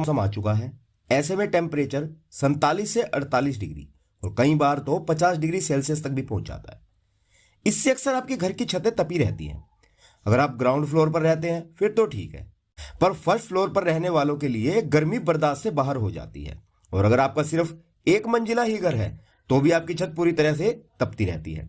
मौसम आ चुका है। ऐसे में टेम्परेचर 47 से 48 डिग्री और कई बार तो 50 डिग्री सेल्सियस तक भी पहुंच जाता है। इससे अक्सर आपके घर की छतें तपी रहती हैं। अगर आप ग्राउंड फ्लोर पर रहते हैं फिर तो ठीक है, पर फर्स्ट फ्लोर पर रहने वालों के लिए गर्मी बर्दाश्त से बाहर हो जाती है। और अगर आपका सिर्फ एक मंजिला ही घर है तो भी आपकी छत पूरी तरह से तपती रहती है।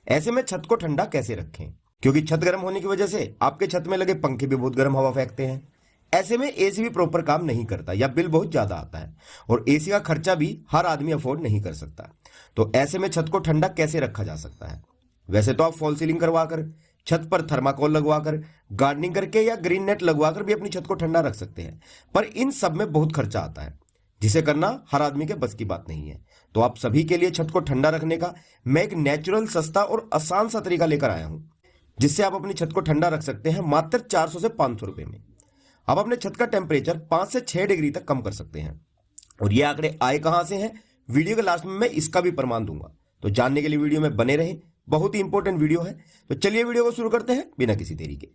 ऐसे में छत को ठंडा कैसे रखें, क्योंकि छत गर्म होने की वजह से आपके छत में लगे पंखे भी बहुत गर्म हवा फेंकते हैं। ऐसे में एसी भी प्रॉपर काम नहीं करता या बिल बहुत ज्यादा आता है, और एसी का खर्चा भी हर आदमी अफोर्ड नहीं कर सकता। तो ऐसे में छत को ठंडा कैसे रखा जा सकता है? वैसे तो आप फॉल सीलिंग करवाकर, छत पर थर्माकोल लगवाकर, गार्डनिंग करके या ग्रीन नेट लगवाकर भी अपनी छत को ठंडा रख सकते हैं, पर इन सब में बहुत खर्चा आता है जिसे करना हर आदमी के बस की बात नहीं है। तो आप सभी के लिए छत को ठंडा रखने का मैं एक नेचुरल, सस्ता और आसान सा तरीका लेकर आया हूं, जिससे आप अपनी छत को ठंडा रख सकते हैं मात्र 400 से 500 रुपए में। आप अपने छत का टेम्परेचर 5 से 6 डिग्री तक कम कर सकते हैं। और ये आंकड़े आए कहां से हैं, वीडियो के लास्ट में मैं इसका भी प्रमाण दूंगा। तो जानने के लिए वीडियो में बने रहें, बहुत ही इंपॉर्टेंट वीडियो है। तो चलिए वीडियो को शुरू करते हैं बिना किसी देरी के।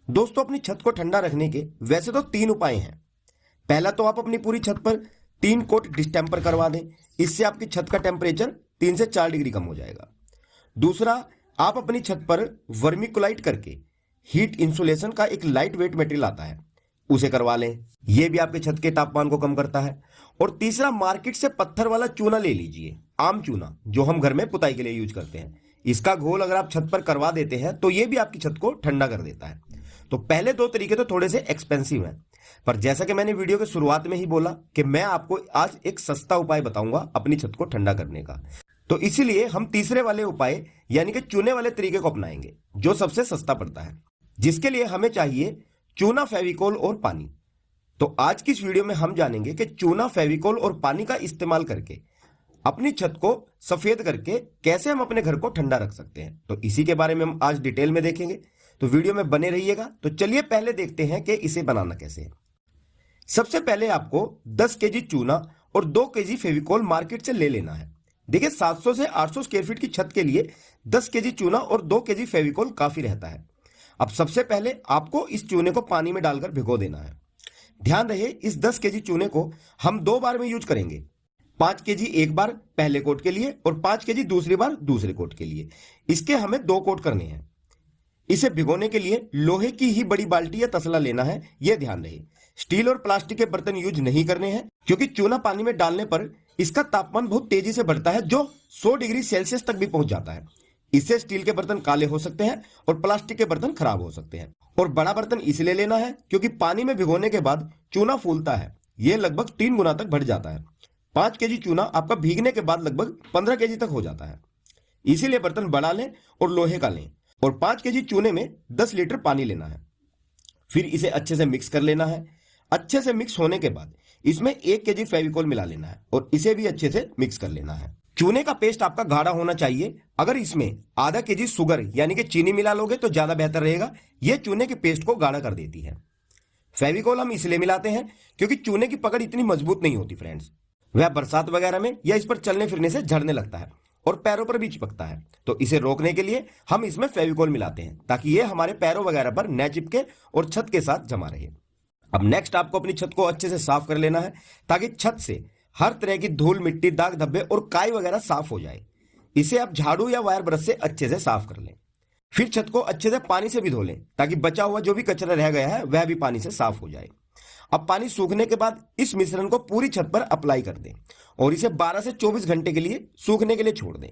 दोस्तों, अपनी छत को ठंडा रखने के वैसे तो 3 उपाय हैं। पहला तो आप अपनी पूरी छत पर 3 कोट डिस्टेंपर करवा दें, इससे आपकी छत का टेम्परेचर 3 से 4 डिग्री कम हो जाएगा। दूसरा, आप अपनी छत पर वर्मिकुलाइट करके हीट इंसुलेशन का एक लाइट वेट मटेरियल आता है, उसे करवा लें, यह भी आपके छत के तापमान को कम करता है। और तीसरा, मार्केट से पत्थर वाला चूना ले लीजिए, आम चूना जो हम घर में पुताई के लिए यूज करते हैं। इसका घोल अगर आप छत पर करवा देते हैं तो यह भी आपकी छत को ठंडा कर देता है। तो पहले 2 तरीके तो थोड़े से एक्सपेंसिव हैं, पर जैसा कि मैंने वीडियो के शुरुआत में ही बोला कि मैं आपको आज एक सस्ता उपाय बताऊंगा अपनी छत को ठंडा करने का। तो इसीलिए हम तीसरे वाले उपाय यानी कि चूने वाले तरीके को अपनाएंगे, जो सबसे सस्ता पड़ता है, जिसके लिए हमें चाहिए चूना, फेविकोल और पानी। तो आज की इस वीडियो में हम जानेंगे कि चूना, फेविकोल और पानी का इस्तेमाल करके अपनी छत को सफेद करके कैसे हम अपने घर को ठंडा रख सकते हैं। तो इसी के बारे में हम आज डिटेल में देखेंगे, तो वीडियो में बने रहिएगा। तो चलिए पहले देखते हैं कि इसे बनाना कैसे है। सबसे पहले आपको 10 केजी चूना और 2 केजी फेविकोल मार्केट से ले लेना है। देखिए, 700 से 800 स्क्वायर फीट की छत के लिए 10 केजी चूना और 2 केजी फेविकोल काफी रहता है। अब सबसे पहले आपको इस चूने को पानी में डालकर भिगो देना है। ध्यान रहे, इस 10 केजी चूने को हम 2 बार में यूज करेंगे। 5 केजी एक बार पहले कोट के लिए और 5 केजी दूसरी बार दूसरे कोट के लिए। इसके हमें 2 कोट करने हैं। इसे भिगोने के लिए लोहे की ही बड़ी बाल्टी या तसला लेना है, यह ध्यान रहे। स्टील और प्लास्टिक के बर्तन यूज नहीं करने हैं, क्योंकि चूना पानी में डालने पर इसका तापमान बहुत तेजी से बढ़ता है, जो 100 डिग्री सेल्सियस तक भी पहुंच जाता है। इससे स्टील के बर्तन काले हो सकते हैं और प्लास्टिक के बर्तन खराब हो सकते हैं। और बड़ा बर्तन इसलिए लेना है क्योंकि पानी में भिगोने के बाद चूना फूलता है, यह लगभग 3 गुना तक बढ़ जाता है। 5 केजी चूना आपका भीगने के बाद लगभग 15 केजी तक हो जाता है। इसीलिए बर्तन बड़ा लें और लोहे का लें। और 5 केजी चूने में 10 लीटर पानी लेना है। फिर इसे अच्छे से मिक्स कर लेना है। अच्छे से मिक्स होने के बाद इसमें 1 केजी फेविकोल मिला लेना है और इसे भी अच्छे से मिक्स कर लेना है। चूने का पेस्ट आपका गाढ़ा होना चाहिए। अगर इसमें आधा केजी शुगर यानी कि चीनी मिला लोगे तो ज्यादा बेहतर रहेगा, यह चूने के पेस्ट को गाढ़ा कर देती है। फेविकोल हम इसलिए मिलाते हैं क्योंकि चूने की पकड़ इतनी मजबूत नहीं होती फ्रेंड्स, वह बरसात वगैरह में या इस पर चलने फिरने से झड़ने लगता है और पैरों पर भी चिपकता है। तो इसे रोकने के लिए हम इसमें फेविकोल मिलाते हैं, ताकि यह हमारे पैरों वगैरह पर न चिपके और छत के साथ जमा रहे। अब नेक्स्ट आपको अपनी छत को अच्छे से साफ कर लेना है, ताकि छत से हर तरह की धूल, मिट्टी, दाग धब्बे और काई वगैरह साफ हो जाए। इसे आप झाड़ू या वायर ब्रश से अच्छे से साफ कर लें। फिर छत को अच्छे से पानी से भी धो लें, ताकि बचा हुआ जो भी कचरा रह गया है वह भी पानी से साफ हो जाए। अब पानी सूखने के बाद इस मिश्रण को पूरी छत पर अप्लाई कर दें और इसे 12 से 24 घंटे के लिए सूखने के लिए छोड़ दें।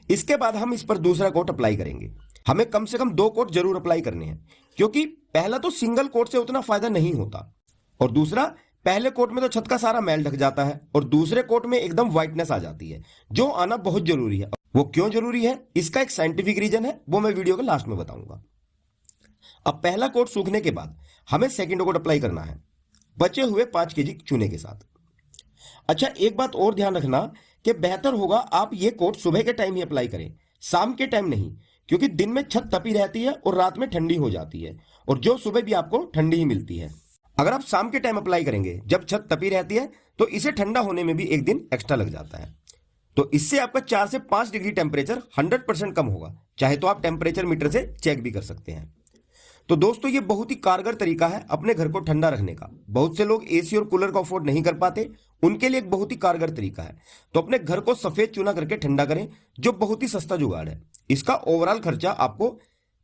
इसके बाद हम इस पर दूसरा कोट अप्लाई करेंगे। हमें कम से कम 2 कोट जरूर अप्लाई करने हैं, क्योंकि पहला तो सिंगल कोट से उतना फायदा नहीं होता, और दूसरा, पहले कोट में तो छत का सारा मैल ढक जाता है और दूसरे कोट में एकदम व्हाइटनेस आ जाती है, जो आना बहुत जरूरी है। वो क्यों जरूरी है, इसका एक साइंटिफिक रीजन है, वो मैं वीडियो के लास्ट में बताऊंगा। अब पहला कोट सूखने के बाद हमें सेकंड कोट अप्लाई करना है, बचे हुए 5 केजी चूने के साथ। अच्छा, एक बात और ध्यान रखना कि बेहतर होगा आप ये कोट सुबह के टाइम ही अप्लाई करें, शाम के टाइम नहीं, क्योंकि दिन में छत तपी रहती है और रात में ठंडी हो जाती है, और जो सुबह भी आपको ठंडी ही मिलती है। अगर आप शाम के टाइम अप्लाई करेंगे जब छत तपी रहती है, तो इसे ठंडा होने में भी एक दिन एक्स्ट्रा लग जाता है। तो इससे आपका 4 से 5 डिग्री टेम्परेचर 100% कम होगा। चाहे तो आप टेम्परेचर मीटर से चेक भी कर सकते हैं। तो दोस्तों ये बहुत ही कारगर तरीका है अपने घर को ठंडा रखने का। बहुत से लोग एसी और कूलर को अफोर्ड नहीं कर पाते, उनके लिए एक बहुत ही कारगर तरीका है। तो अपने घर को सफेद चूना करके ठंडा करें, जो बहुत ही सस्ता जुगाड़ है। इसका ओवरऑल खर्चा आपको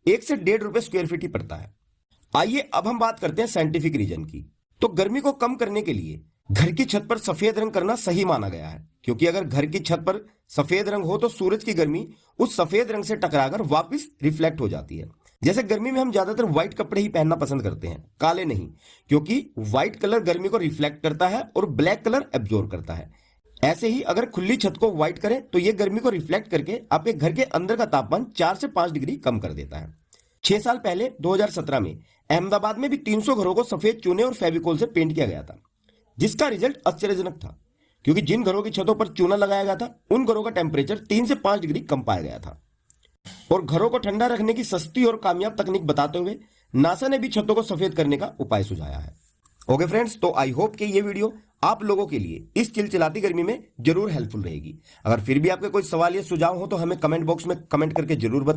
1 से 1.5 रुपए स्क्वायर फीट ही पड़ता है। आइए अब हम बात करते हैं साइंटिफिक रीजन की। तो गर्मी को कम करने के लिए घर की छत पर सफेद रंग करना सही माना गया है, क्योंकि अगर घर की छत पर सफेद रंग हो तो सूरज की गर्मी उस सफेद रंग से टकराकर वापस रिफ्लेक्ट हो जाती है। जैसे गर्मी में हम ज्यादातर व्हाइट कपड़े ही पहनना पसंद करते हैं, काले नहीं, क्योंकि व्हाइट कलर गर्मी को रिफ्लेक्ट करता है और ब्लैक कलर एब्जॉर्ब करता है। ऐसे ही अगर खुली छत को व्हाइट करें तो यह गर्मी को रिफ्लेक्ट करके आपके घर के अंदर का तापमान 4 से 5 डिग्री कम कर देता है। 6 साल पहले 2017 में अहमदाबाद में भी 300 घरों को सफेद चूने और फेविकोल से पेंट किया गया था, जिसका रिजल्ट आश्चर्यजनक था, क्योंकि जिन घरों की छतों पर चूना लगाया गया था उन घरों का टेम्परेचर 3 से 5 डिग्री कम पाया गया था। और घरों को ठंडा रखने की सस्ती और कामयाब तकनीक बताते हुए नासा ने भी छतों को सफेद करने का उपाय सुझाया है। ओके फ्रेंड्स, तो आई होप कि ये वीडियो आप लोगों के लिए इस चिलचिलाती गर्मी में जरूर हेल्पफुल रहेगी। अगर फिर भी आपके कोई सवाल या सुझाव हो तो हमें कमेंट बॉक्स में कमेंट करके जरूर बताएं।